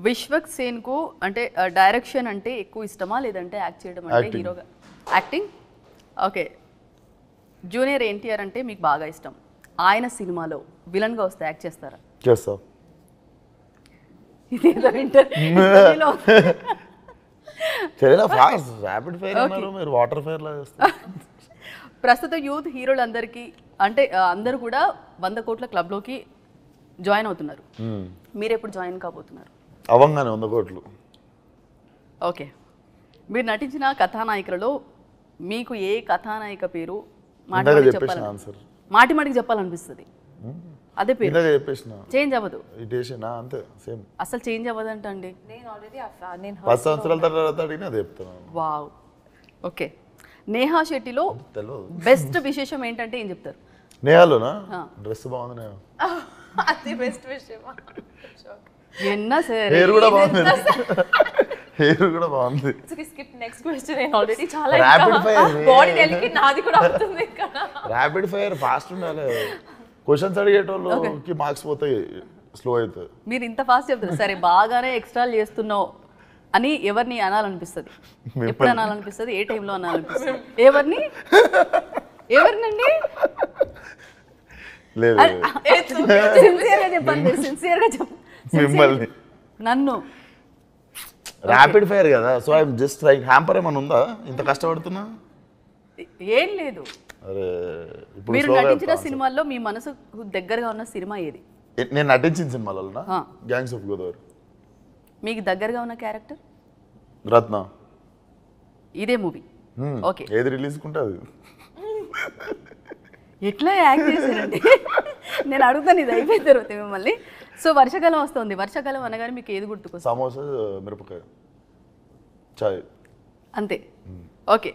విశ్వక్ సేన్కు అంటే డైరెక్షన్ అంటే ఎక్కువ ఇష్టమా లేదంటే యాక్ట్ చేయడం అంటే హీరోగా యాక్టింగ్ ఓకే జూనియర్ ఎన్టీఆర్ అంటే మీకు బాగా ఇష్టం ఆయన సినిమాలో విలన్గా వస్తే యాక్ట్ చేస్తారా చేస్తా ఇదేదో ఇంటర్వ్యూలో చైనా ఫాస్ట్ ర్యాపిడ్ ఫైర్ అన్నారు మీరు వాటర్ ఫైర్ లా చేస్తారు ప్రస్తుత యూత్ హీరోలందరికీ అంటే అందరూ కూడా 100 కోట్ల క్లబ్లోకి జాయిన్ అవుతున్నారు మీరు ఎప్పుడు జాయిన్ కాబోతున్నారు అవంగానే 100 కోట్లు ఓకే మీరు నటించిన కథానాయికలలో మీకు ఏ కథానాయిక పేరు మాటి మాటికి చెప్పాలనిపిస్తుంది అదే పేరు చేంజ్ అవ్వదు అంతే సేమ్ అసలు చేంజ్ అవ్వదంటండి నేను ఆల్రెడీ 10 సంవత్సరాల తర్వాత అడిగినా అదే చెప్తాను వావ్ ఓకే నేహా శెట్టిలో బెస్ట్ విశేషం ఏంటంటే ఏం చెప్తారు నేహాలోనా డ్రెస్ బాగుంది నేహా అది బెస్ట్ విషయం ఎన్నా సరే హెయిర్ కూడా బాగుంది హెయిర్ కూడా బాగుంది స్కిప్ నెక్స్ట్ క్వశ్చన్ నేను ఆల్రెడీ చాలా ర్యాపిడ్ ఫైర్ బాడీ డెలికి నాది కూడా అవుతుంది ఇక్కడ ర్యాపిడ్ ఫైర్ ఫాస్ట్ ఉండాలి క్వశ్చన్స్ అడిగేటోళ్ళకి మార్క్స్ పోతాయి స్లో అవుతాయి మీరు ఇంత ఫాస్ట్ చెప్తారు సరే బాగానే ఎక్స్ట్రాలు చేస్తున్నావు అని ఎవరిని అనాలనిపిస్తుంది ఎప్పుడు అనాలనిపిస్తుంది ఏ టైంలో అనాలనిపిస్తుంది ఎవరినండి లేదు సిన్సియర్గా చెప్పండి సిన్సియర్గా మిమ్మల్ని నన్ను ర్యాపిడ్ ఫైర్ కదా so I'm just trying hamper ఏమైనా ఉందా ఇంత కష్టపడుతున్నా ఏం లేదు అరే ఇప్పుడు మీరు నటించిన సినిమాల్లో మీ మనసుకు దగ్గరగా ఉన్న సినిమా ఏది నేను నటించిన సినిమాలలో గ్యాంగ్స్ ఆఫ్ గోదావరి మీకు దగ్గరగా ఉన్న క్యారెక్టర్ రత్న ఇదే మూవీ ఓకే ఏది రిలీజ్ కుంటుంది ఎట్లా యాక్ట్ చేశారండి నేను అడుగుతాను ఇది అయిపోయిన తర్వాత మిమ్మల్ని సో వర్షాకాలం వస్తుంది వర్షాకాలం అనగానే మీకు ఏది గుర్తుకొస్తుంది సమోసా మిరపకాయ చాయ్ అంతే ఓకే